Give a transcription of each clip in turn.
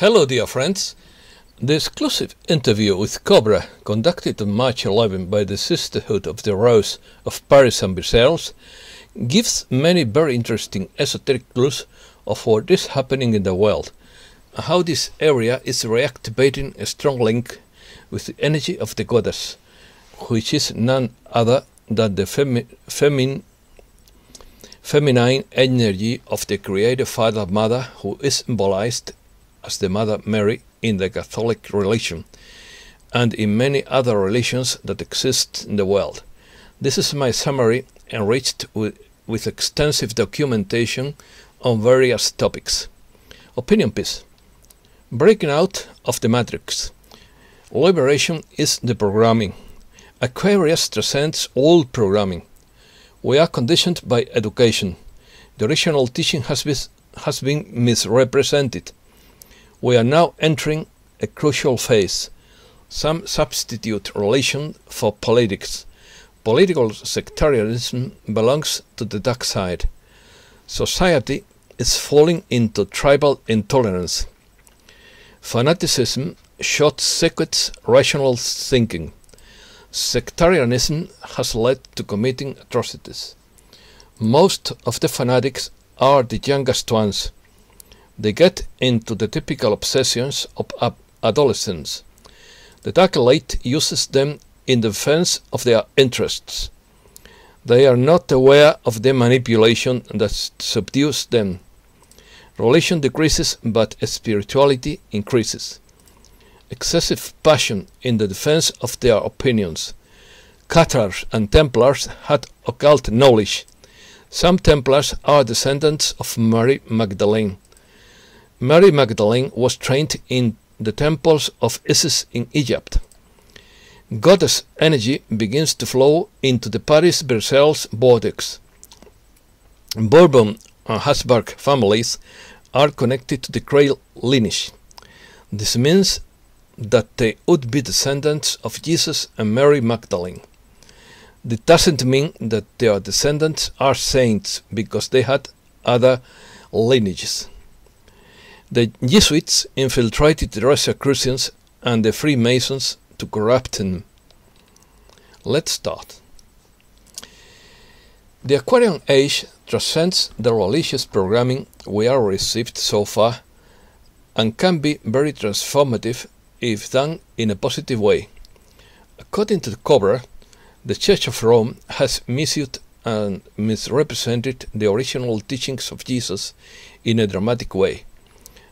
Hello dear friends, the exclusive interview with Cobra conducted on March 11 by the Sisterhood of the Rose of Paris and Brussels gives many very interesting esoteric clues of what is happening in the world and how this area is reactivating a strong link with the energy of the goddess, which is none other than the feminine energy of the Creator Father Mother, who is symbolized as the Mother Mary in the Catholic religion and in many other religions that exist in the world. This is my summary, enriched with extensive documentation on various topics. Opinion piece. Breaking out of the matrix. Liberation is deprogramming. Aquarius transcends all programming. We are conditioned by education. The original teaching has been misrepresented. We are now entering a crucial phase. Some substitute religion for politics. Political sectarianism belongs to the dark side. Society is falling into tribal intolerance. Fanaticism short-circuits rational thinking. Sectarianism has led to committing atrocities. Most of the fanatics are the youngest ones. They get into the typical obsessions of adolescence. The dark elite uses them in defense of their interests. They are not aware of the manipulation that subdues them. Religion decreases, but spirituality increases. Excessive passion in the defense of their opinions. Cathars and Templars had occult knowledge. Some Templars are descendants of Mary Magdalene. Mary Magdalene was trained in the temples of Isis in Egypt. Goddess energy begins to flow into the Paris-Brussels vortex. Bourbon and Habsburg families are connected to the Creole lineage. This means that they would be descendants of Jesus and Mary Magdalene. This doesn't mean that their descendants are saints because they had other lineages. The Jesuits infiltrated the Rosicrucians and the Freemasons to corrupt them. Let's start. The Aquarian age transcends the religious programming we have received so far and can be very transformative if done in a positive way. According to the Cobra, the Church of Rome has misused and misrepresented the original teachings of Jesus in a dramatic way.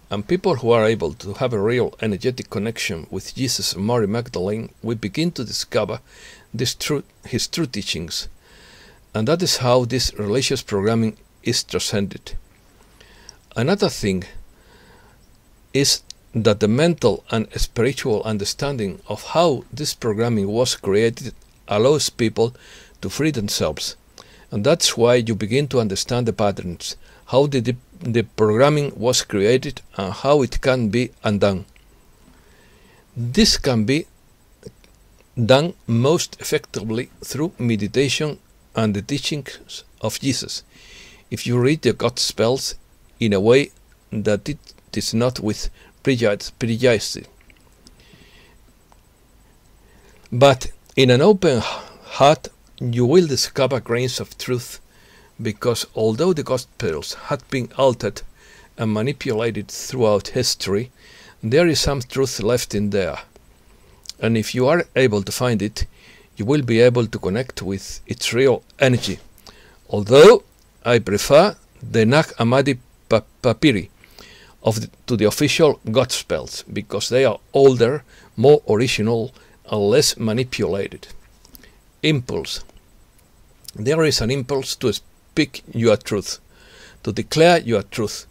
And people who are able to have a real energetic connection with Jesus and Mary Magdalene will begin to discover his true teachings. And that is how this religious programming is transcended. Another thing is that the mental and spiritual understanding of how this programming was created allows people to free themselves. And that's why you begin to understand the patterns, how the programming was created and how it can be undone. This can be done most effectively through meditation and the teachings of Jesus, if you read the Gospels in a way that it is not with prejudice, but in an open heart you will discover grains of truth, because although the Gospels had been altered and manipulated throughout history, there is some truth left in there. And if you are able to find it, you will be able to connect with its real energy. Although I prefer the Nag Hammadi papyri to the official Gospels, because they are older, more original, and less manipulated. Impulse. There is an impulse to speak your truth, to declare your truth,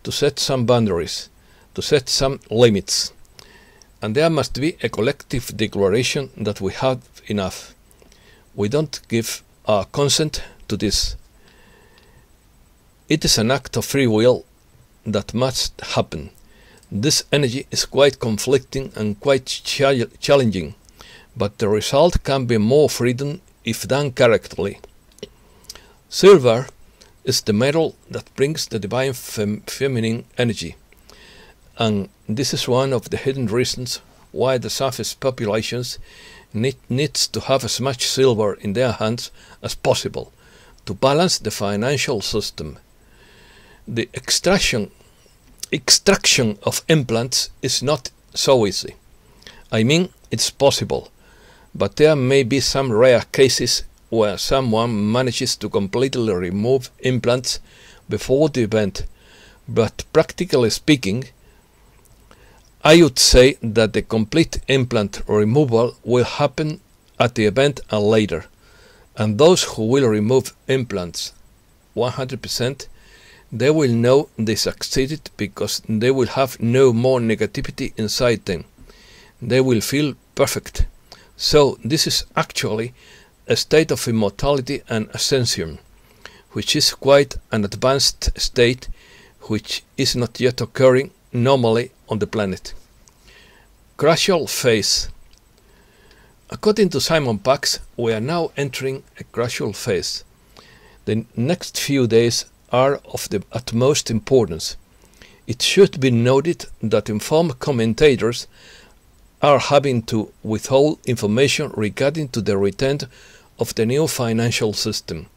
to set some boundaries, to set some limits. And there must be a collective declaration that we have enough. We don't give our consent to this. It is an act of free will that must happen. This energy is quite conflicting and quite challenging, but the result can be more freedom if done correctly. Silver is the metal that brings the divine feminine energy, And this is one of the hidden reasons why the surface populations needs to have as much silver in their hands as possible to balance the financial system. The extraction of implants is not so easy. I mean, it's possible, but there may be some rare cases where someone manages to completely remove implants before the event, but practically speaking, I would say that the complete implant removal will happen at the event and later, and those who will remove implants 100%, they will know they succeeded because they will have no more negativity inside them. They will feel perfect. So this is actually a state of immortality and ascension, which is quite an advanced state which is not yet occurring normally on the planet. Crucial phase. According to Simon Pax, we are now entering a crucial phase. The next few days are of the utmost importance. It should be noted that informed commentators are having to withhold information regarding to the return of the new financial system.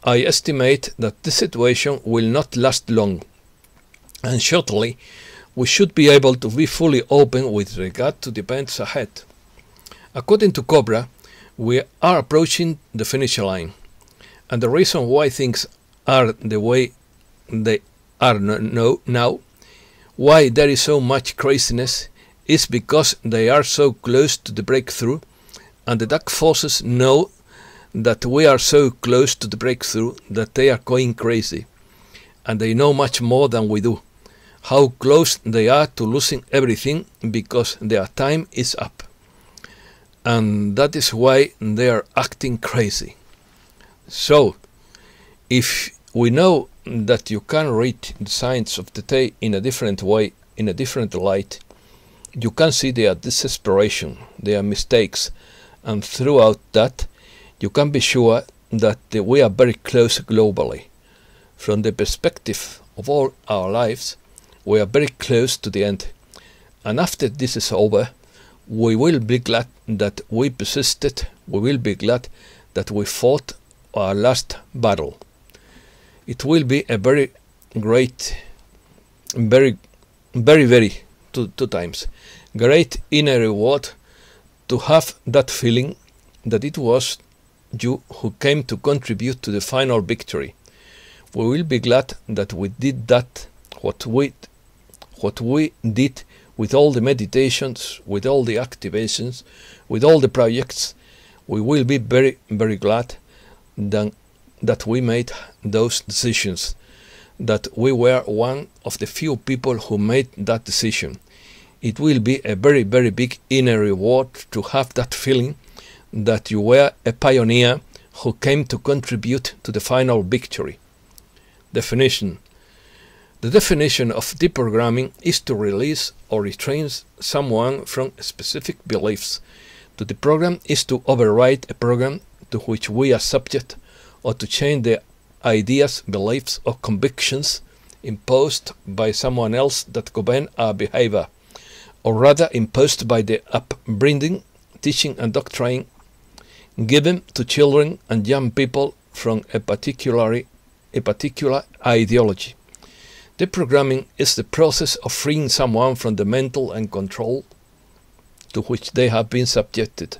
I estimate that this situation will not last long, and shortly we should be able to be fully open with regard to the events ahead. According to Cobra, we are approaching the finish line, and the reason why things are the way they are now, why there is so much craziness, is because they are so close to the breakthrough, and the dark forces know that we are so close to the breakthrough that they are going crazy, and they know much more than we do, how close they are to losing everything because their time is up, and that is why they are acting crazy. So, if we know that you can read the signs of the day in a different way, in a different light, you can see their desperation, their mistakes, and throughout that, you can be sure that we are very close globally. From the perspective of all our lives, we are very close to the end. And after this is over, we will be glad that we persisted, we will be glad that we fought our last battle. It will be a very great, very two times, great inner reward to have that feeling that it was you who came to contribute to the final victory. We will be glad that we did that, what we did with all the meditations, with all the activations, with all the projects. We will be very glad that we made those decisions, that we were one of the few people who made that decision. It will be a very big inner reward to have that feeling that you were a pioneer who came to contribute to the final victory. Definition. The definition of deprogramming is to release or retrain someone from specific beliefs. To deprogram is to override a program to which we are subject, or to change the ideas, beliefs, or convictions imposed by someone else that govern our behavior, or rather imposed by the upbringing, teaching, and doctrine given to children and young people from a particular ideology. Deprogramming is the process of freeing someone from the mental and control to which they have been subjected.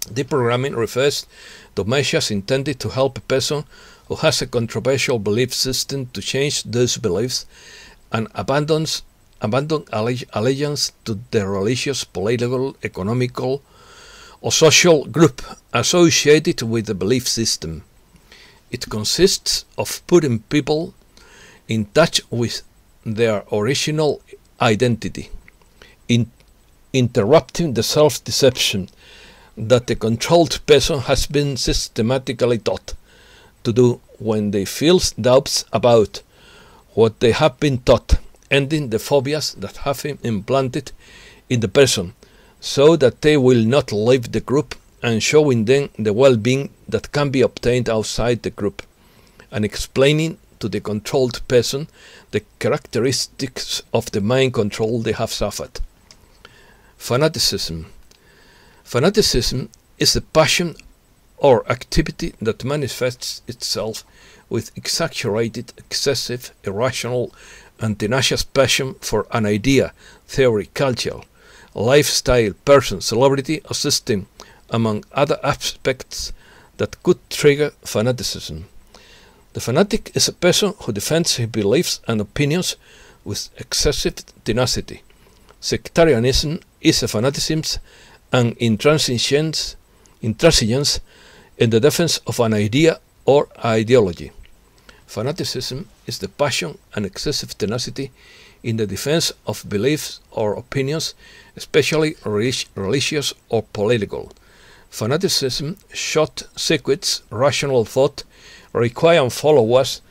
Deprogramming refers to measures intended to help a person who has a controversial belief system to change those beliefs and abandon allegiance to the religious, political, economical, or social group associated with the belief system. It consists of putting people in touch with their original identity, interrupting the self-deception that the controlled person has been systematically taught to do when they feel doubts about what they have been taught, ending the phobias that have been implanted in the person, so that they will not leave the group, and showing them the well-being that can be obtained outside the group, and explaining to the controlled person the characteristics of the mind control they have suffered. Fanaticism. Fanaticism is the passion or activity that manifests itself with exaggerated, excessive, irrational, and tenacious passion for an idea, theory, culture, lifestyle, person, celebrity, or system, among other aspects that could trigger fanaticism. The fanatic is a person who defends his beliefs and opinions with excessive tenacity. Sectarianism is a fanaticism and intransigence in the defense of an idea or ideology. Fanaticism is the passion and excessive tenacity in the defense of beliefs or opinions, especially religious or political. Fanaticism short-circuits rational thought, requiring followers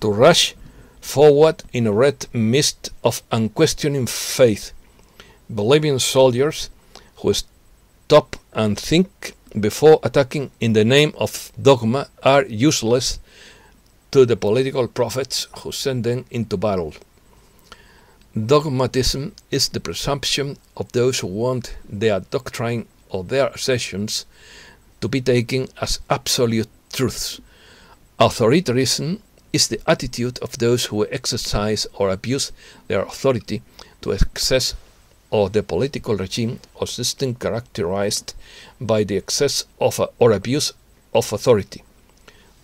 to rush forward in a red mist of unquestioning faith. Believing soldiers who stop and think before attacking in the name of dogma are useless to the political prophets who send them into battle. Dogmatism is the presumption of those who want their doctrine or their assertions to be taken as absolute truths. Authoritarianism is the attitude of those who exercise or abuse their authority to excess of the political regime or system characterized by the excess of or abuse of authority.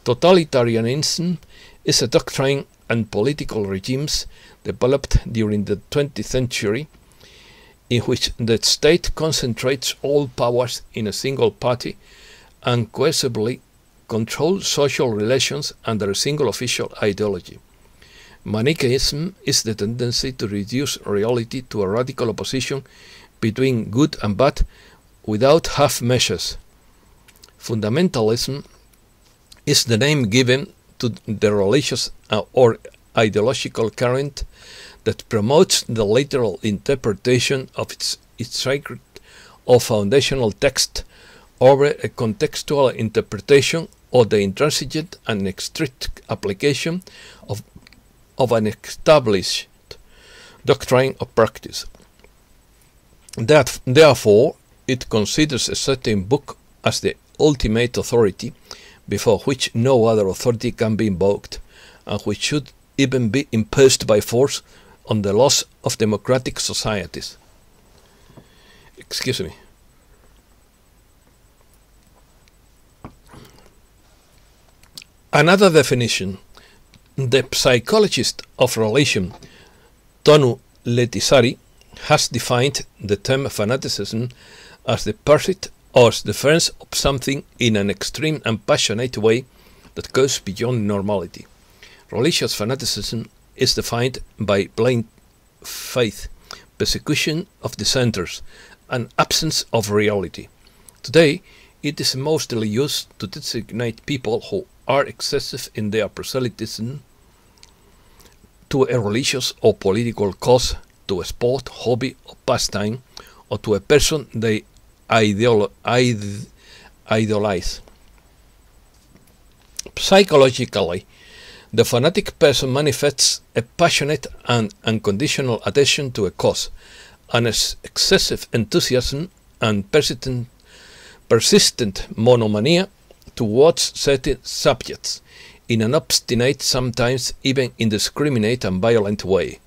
Totalitarianism is a doctrine and political regimes developed during the 20th century in which the state concentrates all powers in a single party and coercively controls social relations under a single official ideology. Manichaeism is the tendency to reduce reality to a radical opposition between good and bad without half measures. Fundamentalism is the name given to the religious or ideological current that promotes the literal interpretation of its sacred or foundational text over a contextual interpretation or the intransigent and strict application of an established doctrine or practice. Therefore, it considers a certain book as the ultimate authority before which no other authority can be invoked, and which should even be imposed by force on the laws of democratic societies. Excuse me. Another definition. The psychologist of religion, Tonu Letisari, has defined the term fanaticism as the pursuit or defense of something in an extreme and passionate way that goes beyond normality. Religious fanaticism is defined by blind faith, persecution of dissenters, and absence of reality. Today, it is mostly used to designate people who are excessive in their proselytism to a religious or political cause, to a sport, hobby, or pastime, or to a person they idolize. Psychologically, the fanatic person manifests a passionate and unconditional adhesion to a cause, an excessive enthusiasm and persistent monomania towards certain subjects, in an obstinate, sometimes even indiscriminate and violent way.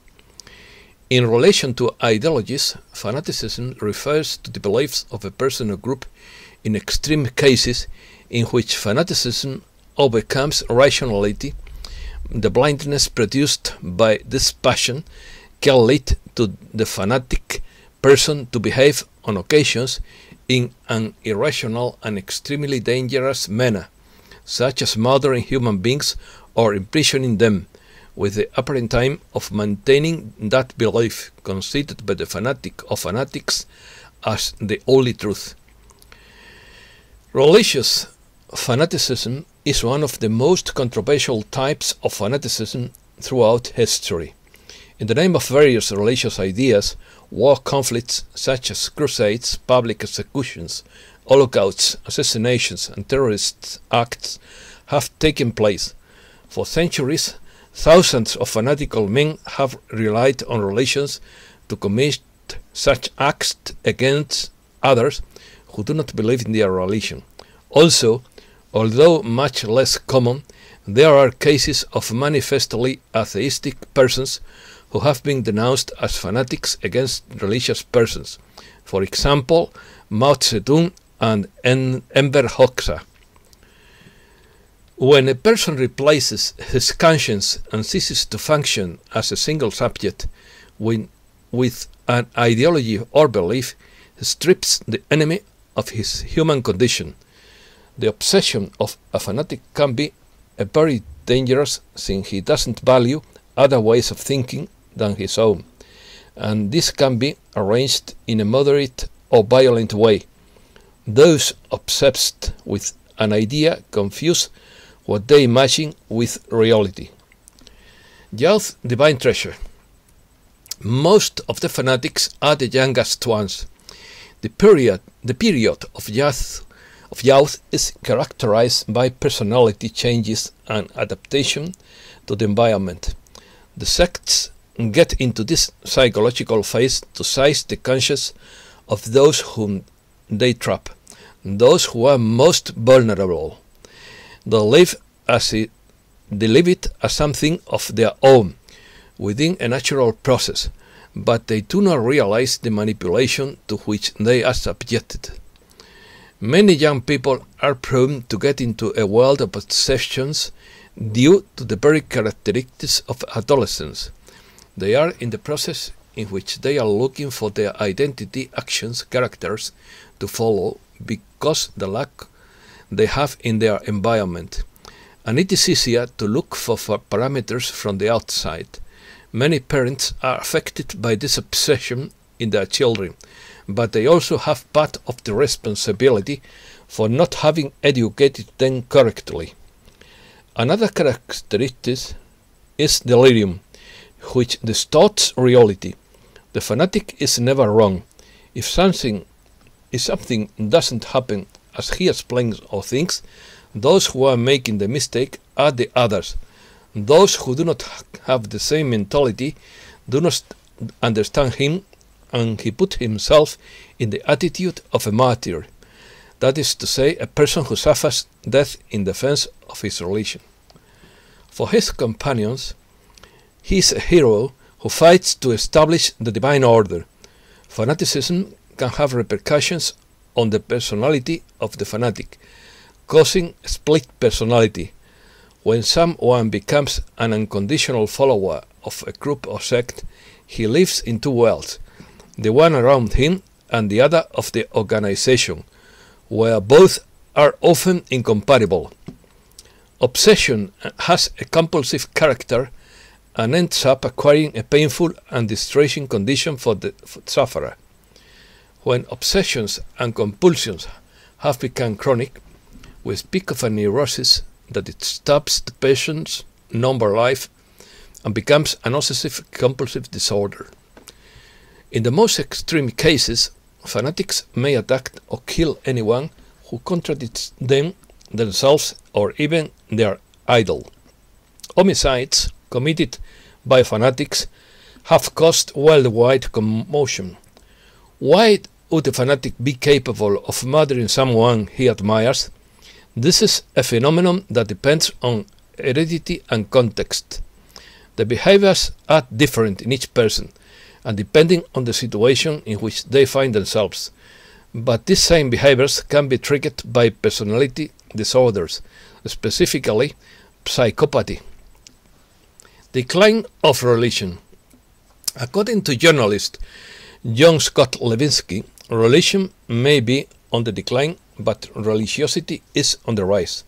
In relation to ideologies, fanaticism refers to the beliefs of a person or group in extreme cases in which fanaticism overcomes rationality. The blindness produced by this passion can lead to the fanatic person to behave on occasions in an irrational and extremely dangerous manner, such as murdering human beings or imprisoning them, with the apparent aim of maintaining that belief considered by the fanatic or fanatics as the only truth. Religious fanaticism is one of the most controversial types of fanaticism throughout history. In the name of various religious ideas, war conflicts such as crusades, public executions, holocausts, assassinations, and terrorist acts have taken place. For centuries, Thousands of fanatical men have relied on religions to commit such acts against others who do not believe in their religion. Also, although much less common, there are cases of manifestly atheistic persons who have been denounced as fanatics against religious persons. For example, Mao Zedong and Enver Hoxha. When a person replaces his conscience and ceases to function as a single subject with an ideology or belief, he strips the enemy of his human condition. The obsession of a fanatic can be very dangerous, since he doesn't value other ways of thinking than his own, and this can be arranged in a moderate or violent way. Those obsessed with an idea confuse what they imagine with reality. Youth divine treasure. Most of the fanatics are the youngest ones. The period of youth is characterized by personality changes and adaptation to the environment. The sects get into this psychological phase to seize the conscience of those whom they trap, those who are most vulnerable. They live it as something of their own, within a natural process, but they do not realize the manipulation to which they are subjected. Many young people are prone to get into a world of obsessions due to the very characteristics of adolescence. They are in the process in which they are looking for their identity, actions, characters to follow because the lack they have in their environment. And it is easier to look for parameters from the outside. Many parents are affected by this obsession in their children, but they also have part of the responsibility for not having educated them correctly. Another characteristic is delirium, which distorts reality. The fanatic is never wrong. If something doesn't happen as he explains or thinks, those who are making the mistake are the others. Those who do not have the same mentality do not understand him, and he put himself in the attitude of a martyr, that is to say, a person who suffers death in defense of his religion. For his companions, he is a hero who fights to establish the divine order. Fanaticism can have repercussions on the personality of the fanatic, causing split personality. When someone becomes an unconditional follower of a group or sect, he lives in two worlds, the one around him and the other of the organization, where both are often incompatible. Obsession has a compulsive character and ends up acquiring a painful and distressing condition for the sufferer. When obsessions and compulsions have become chronic, we speak of a neurosis that it stops the patient's normal life and becomes an obsessive-compulsive disorder. In the most extreme cases, fanatics may attack or kill anyone who contradicts them, themselves, or even their idol. Homicides committed by fanatics have caused worldwide commotion. Why would a fanatic be capable of murdering someone he admires? This is a phenomenon that depends on heredity and context. The behaviors are different in each person, and depending on the situation in which they find themselves. But these same behaviors can be triggered by personality disorders, specifically psychopathy. Decline of religion. According to journalist John Scott Levinsky, religion may be on the decline, but religiosity is on the rise.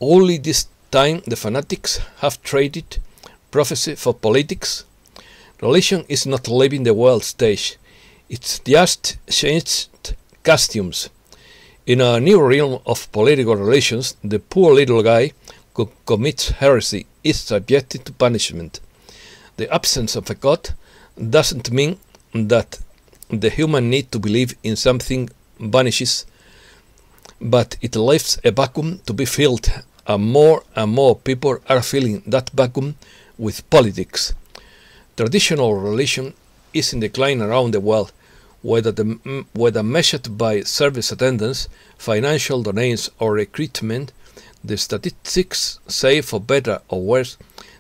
Only this time the fanatics have traded prophecy for politics. Religion is not leaving the world stage, it's just changed costumes. In a new realm of political relations, the poor little guy who commits heresy is subjected to punishment. The absence of a God doesn't mean that the human need to believe in something vanishes, but it leaves a vacuum to be filled and more people are filling that vacuum with politics. Traditional religion is in decline around the world, whether measured by service attendance, financial donations, or recruitment. The statistics say, for better or worse,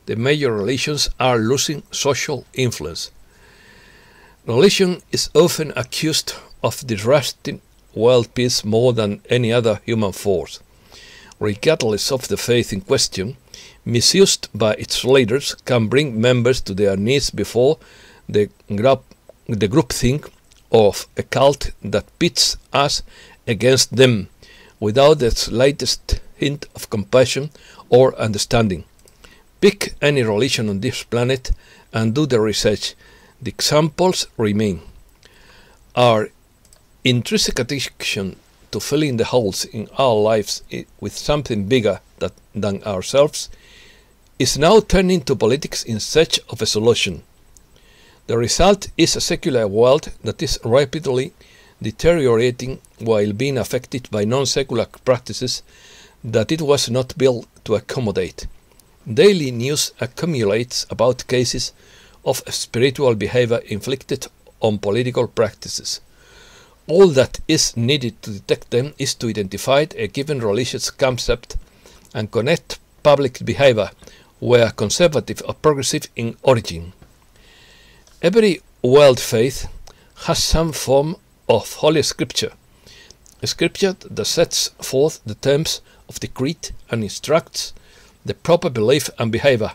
the major religions are losing social influence. Religion is often accused of disrupting world peace more than any other human force. Regardless of the faith in question, misused by its leaders can bring members to their knees before the groupthink of a cult that pits us against them without the slightest hint of compassion or understanding. Pick any religion on this planet and do the research. The examples remain. Our intrinsic addiction to filling the holes in our lives with something bigger than ourselves is now turning to politics in search of a solution. The result is a secular world that is rapidly deteriorating while being affected by non-secular practices that it was not built to accommodate. Daily news accumulates about cases of spiritual behavior inflicted on political practices. All that is needed to detect them is to identify a given religious concept and connect public behavior, whether conservative or progressive in origin. Every world faith has some form of Holy Scripture, a scripture that sets forth the terms of the creed and instructs the proper belief and behavior.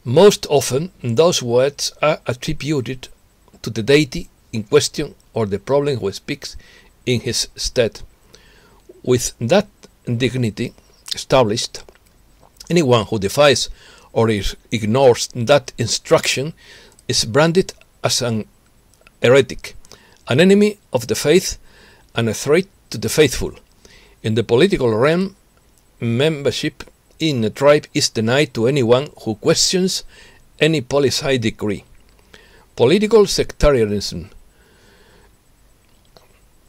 Most often, those words are attributed to the deity in question or the problem who speaks in his stead. With that dignity established, anyone who defies or ignores that instruction is branded as an heretic, an enemy of the faith, and a threat to the faithful. In the political realm, membership in a tribe is denied to anyone who questions any policy decree. Political sectarianism.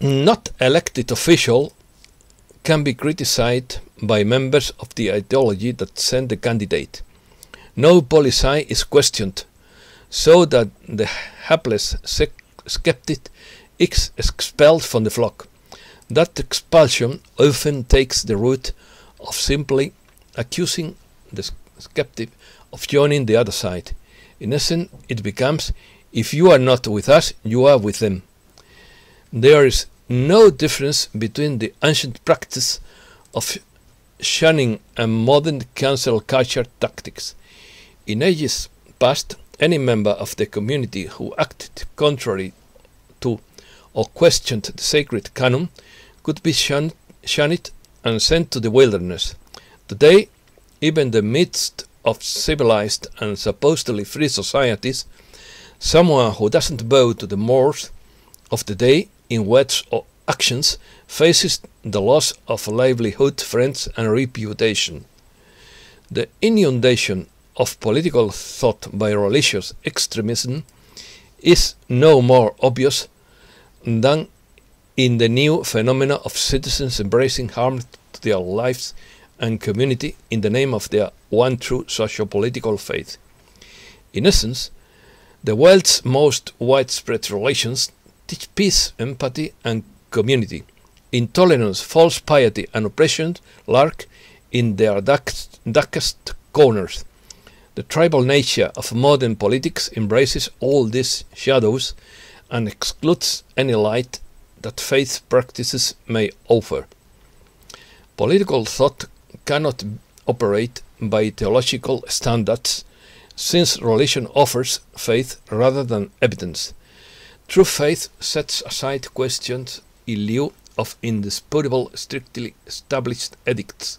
Not elected official can be criticized by members of the ideology that sent the candidate. No policy is questioned, so that the hapless skeptic is expelled from the flock. That expulsion often takes the route of simply accusing the skeptic of joining the other side. In essence, it becomes, if you are not with us, you are with them. There is no difference between the ancient practice of shunning and modern cancel culture tactics. In ages past, any member of the community who acted contrary to or questioned the sacred canon could be shunned and sent to the wilderness. Today, even in the midst of civilized and supposedly free societies, someone who doesn't bow to the mores of the day in words or actions faces the loss of livelihood, friends, and reputation. The inundation of political thought by religious extremism is no more obvious than in the new phenomena of citizens embracing harm to their lives and community in the name of their one true socio-political faith. In essence, the world's most widespread religions teach peace, empathy, and community. Intolerance, false piety, and oppression lurk in their darkest corners. The tribal nature of modern politics embraces all these shadows and excludes any light that faith practices may offer. Political thought cannot operate by theological standards, since religion offers faith rather than evidence. True faith sets aside questions in lieu of indisputable, strictly established edicts.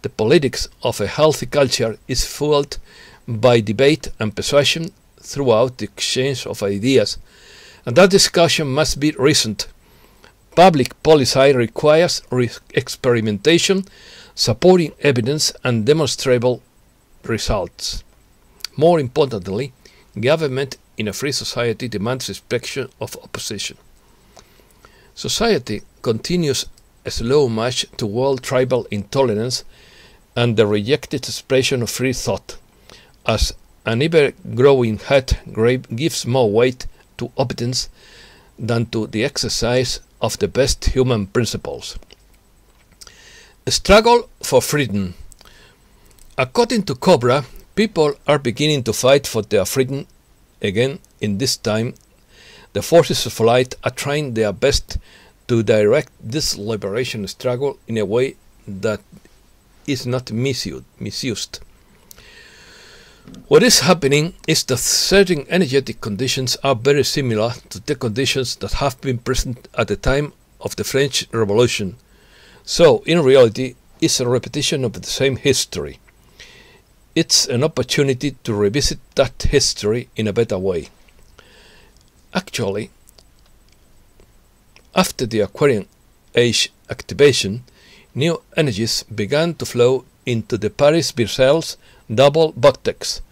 The politics of a healthy culture is fueled by debate and persuasion throughout the exchange of ideas, and that discussion must be reasoned. Public policy requires experimentation, supporting evidence and demonstrable results. More importantly, government in a free society demands respect of opposition. Society continues a slow march toward tribal intolerance, and the rejected expression of free thought, as an ever-growing head gives more weight to obedience than to the exercise of the best human principles. A struggle for freedom. According to Cobra, people are beginning to fight for their freedom again. In this time, the forces of light are trying their best to direct this liberation struggle in a way that is not misused. What is happening is that certain energetic conditions are very similar to the conditions that have been present at the time of the French Revolution. So, in reality, it's a repetition of the same history. It's an opportunity to revisit that history in a better way. Actually, after the Aquarian Age activation, new energies began to flow into the Paris-Versailles double vortex,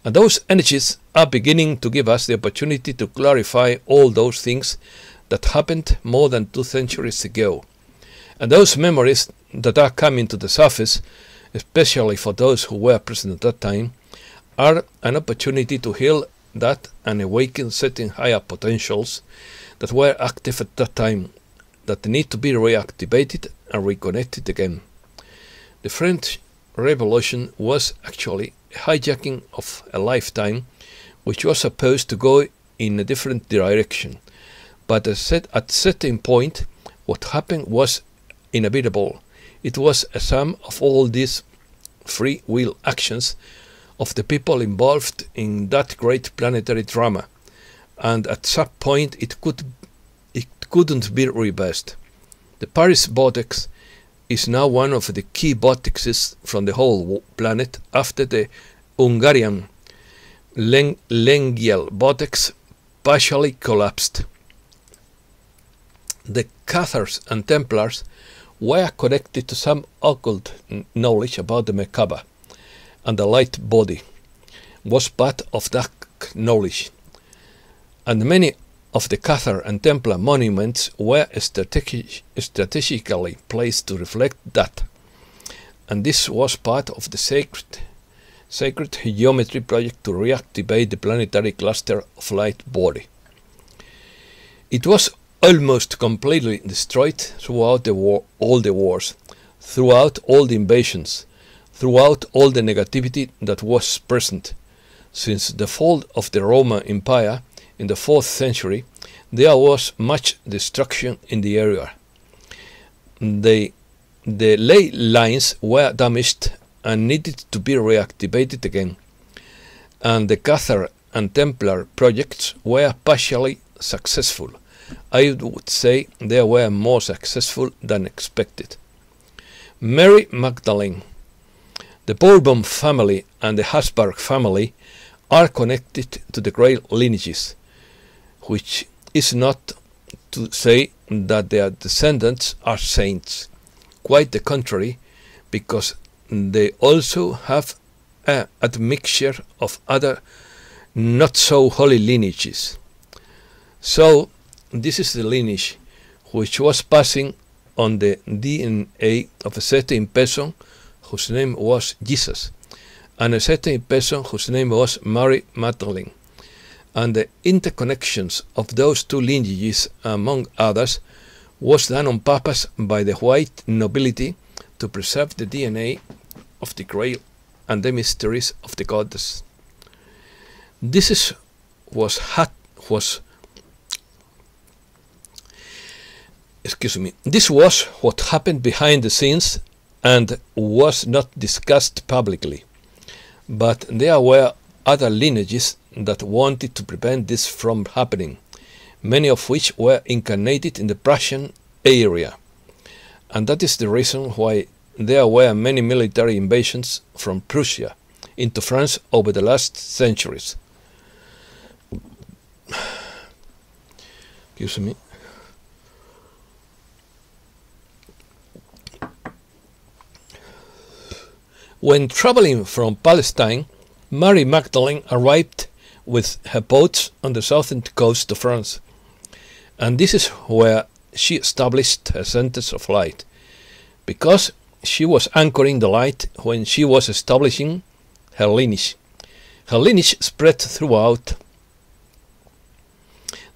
and those energies are beginning to give us the opportunity to clarify all those things that happened more than 2 centuries ago. And those memories that are coming to the surface, especially for those who were present at that time, are an opportunity to heal that and awaken certain higher potentials that were active at that time, that need to be reactivated and reconnected again. The French Revolution was actually a hijacking of a lifetime which was supposed to go in a different direction, but at a certain point what happened was inevitable. It was a sum of all these free will actions of the people involved in that great planetary drama, and at some point it couldn't be reversed. The Paris vortex is now one of the key vortexes from the whole planet after the Hungarian Lengyel vortex partially collapsed. The Cathars and Templars were connected to some occult knowledge about the macabre, and the light body was part of that knowledge. And many of the Cathar and Templar monuments were strategically placed to reflect that, and this was part of the sacred geometry project to reactivate the planetary cluster of light body. It was almost completely destroyed throughout all the wars, throughout all the invasions, throughout all the negativity that was present. Since the fall of the Roman Empire in the 4th century, there was much destruction in the area. The ley lines were damaged and needed to be reactivated again, and the Cathar and Templar projects were partially successful. I would say they were more successful than expected. Mary Magdalene, the Bourbon family and the Habsburg family are connected to the great lineages, which is not to say that their descendants are saints. Quite the contrary, because they also have a admixture of other not so holy lineages. So this is the lineage which was passing on the DNA of a certain person whose name was Jesus, and a certain person whose name was Mary Magdalene. And the interconnections of those two lineages, among others, was done on purpose by the white nobility to preserve the DNA of the Grail and the mysteries of the goddess. This was what happened behind the scenes and was not discussed publicly. But there were other lineages that wanted to prevent this from happening, many of which were incarnated in the Prussian area. And that is the reason why there were many military invasions from Prussia into France over the last centuries. Excuse me. When traveling from Palestine, Mary Magdalene arrived with her boats on the southern coast of France, and this is where she established her centers of light, because she was anchoring the light when she was establishing her lineage. Her lineage spread throughout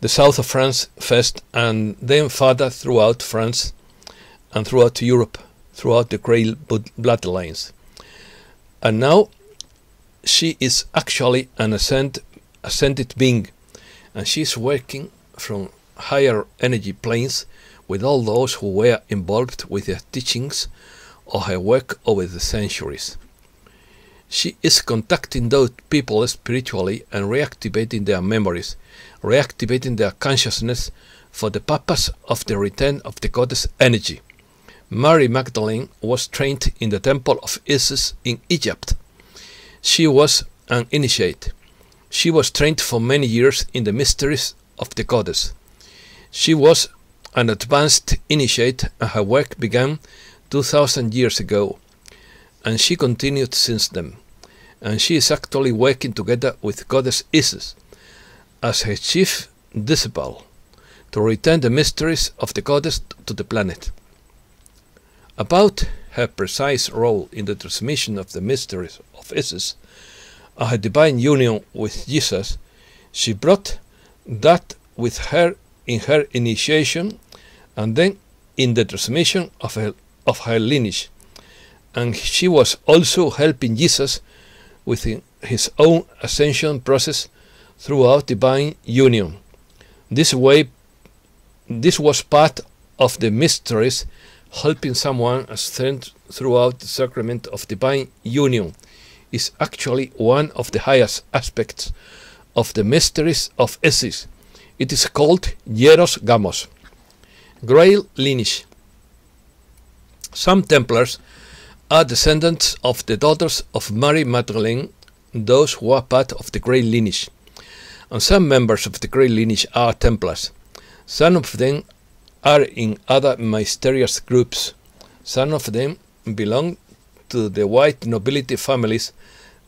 the south of France first, and then further throughout France and throughout Europe, throughout the Grail bloodlines. And now she is actually an ascended being, and she is working from higher energy planes with all those who were involved with her teachings or her work over the centuries. She is contacting those people spiritually and reactivating their memories, reactivating their consciousness for the purpose of the return of the goddess energy. Mary Magdalene was trained in the temple of Isis in Egypt. She was an initiate. She was trained for many years in the mysteries of the goddess. She was an advanced initiate, and her work began 2000 years ago, and she continued since then. And she is actually working together with goddess Isis as her chief disciple to return the mysteries of the goddess to the planet. About her precise role in the transmission of the mysteries of Isis and her divine union with Jesus, she brought that with her in her initiation and then in the transmission of her lineage, and she was also helping Jesus with his own ascension process throughout divine union. This was part of the mysteries, helping someone ascend throughout the sacrament of divine union is actually one of the highest aspects of the mysteries of Isis. It is called Hieros Gamos. Grail lineage. Some Templars are descendants of the daughters of Mary Magdalene, those who are part of the Grail lineage. And some members of the Grail lineage are Templars. Some of them are in other mysterious groups. Some of them belong to the white nobility families,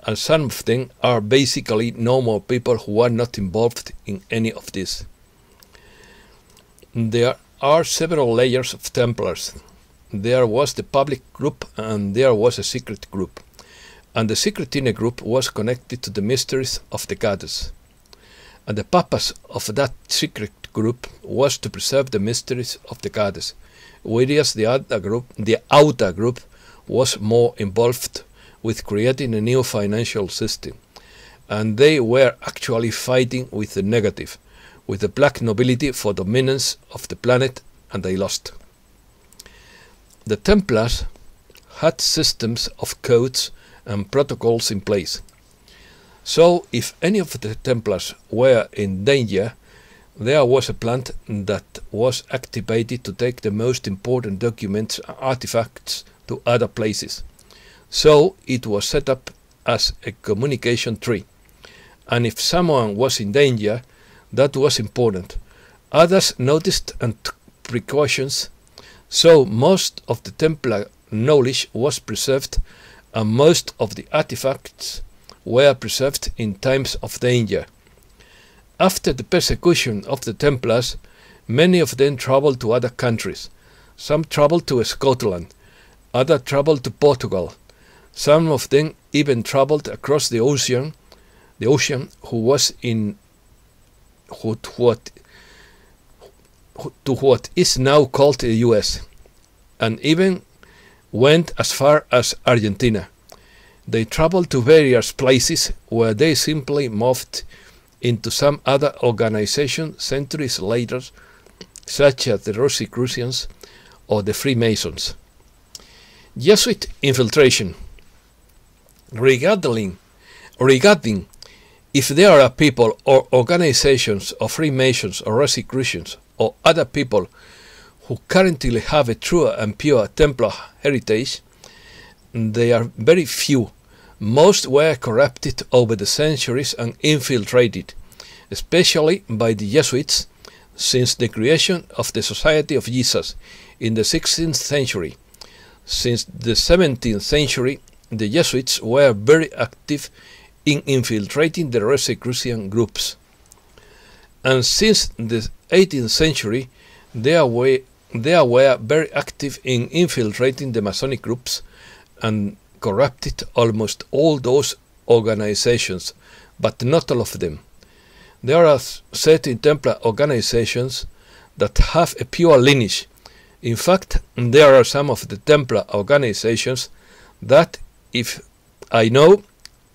and some of them are basically normal people who are not involved in any of this. There are several layers of Templars. There was the public group and there was a secret group. And the secret inner group was connected to the mysteries of the goddess. And the purpose of that secret group was to preserve the mysteries of the goddess, whereas the outer group was more involved with creating a new financial system. And they were actually fighting with the negative, with the black nobility for dominance of the planet, and they lost. The Templars had systems of codes and protocols in place. So if any of the Templars were in danger, there was a plant that was activated to take the most important documents and artifacts to other places. So it was set up as a communication tree. And if someone was in danger, that was important. Others noticed and took precautions. So most of the Templar knowledge was preserved, and most of the artifacts were preserved in times of danger. After the persecution of the Templars, many of them traveled to other countries. Some traveled to Scotland, others traveled to Portugal. Some of them even traveled across the ocean, to what is now called the US, and even went as far as Argentina. They traveled to various places where they simply moved into some other organization centuries later, such as the Rosicrucians or the Freemasons. Jesuit infiltration. Regarding if there are people or organizations of Freemasons or Rosicrucians or other people who currently have a true and pure Templar heritage, they are very few. Most were corrupted over the centuries and infiltrated, especially by the Jesuits, since the creation of the Society of Jesus in the 16th century. Since the 17th century, the Jesuits were very active in infiltrating the Rosicrucian groups. And since the 18th century, there they were very active in infiltrating the Masonic groups and corrupted almost all those organizations, but not all of them. There are certain Templar organizations that have a pure lineage. In fact, there are some of the Templar organizations that, if I know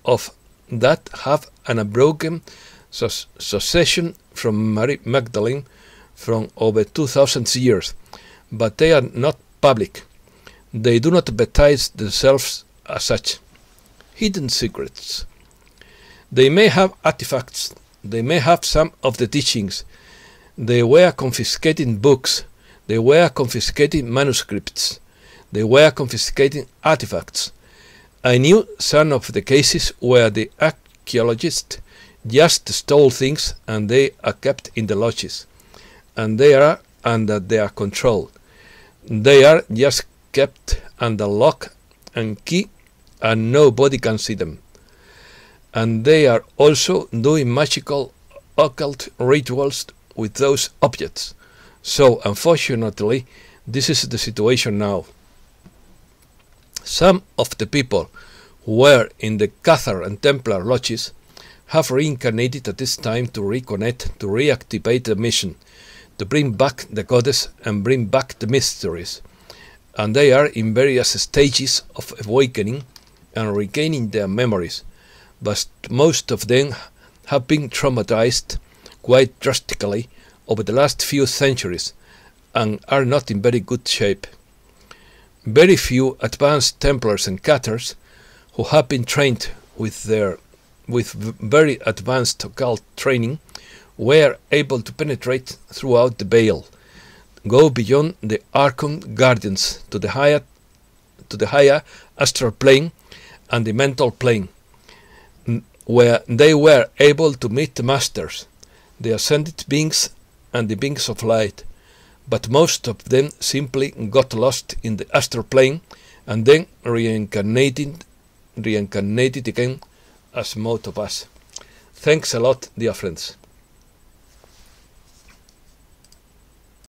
of, that have an unbroken succession from Mary Magdalene from over 2000 years, but they are not public. They do not baptize themselves as such. Hidden secrets. They may have artifacts, they may have some of the teachings. They were confiscating books, they were confiscating manuscripts, they were confiscating artifacts. I knew some of the cases where the archaeologists just stole things and they are kept in the lodges, and they are under their control. They are just kept under lock and key and nobody can see them. And they are also doing magical occult rituals with those objects. So unfortunately, this is the situation now. Some of the people who were in the Cathars and Templar lodges have reincarnated at this time to reconnect, to reactivate the mission, to bring back the goddess and bring back the mysteries. And they are in various stages of awakening and regaining their memories, but most of them have been traumatized quite drastically over the last few centuries and are not in very good shape. Very few advanced Templars and Cathars who have been trained with very advanced occult training were able to penetrate throughout the veil, go beyond the Archon guardians to the higher astral plane and the mental plane, where they were able to meet the masters, the ascended beings and the beings of light, but most of them simply got lost in the astral plane and then reincarnated again as most of us. Thanks a lot, dear friends.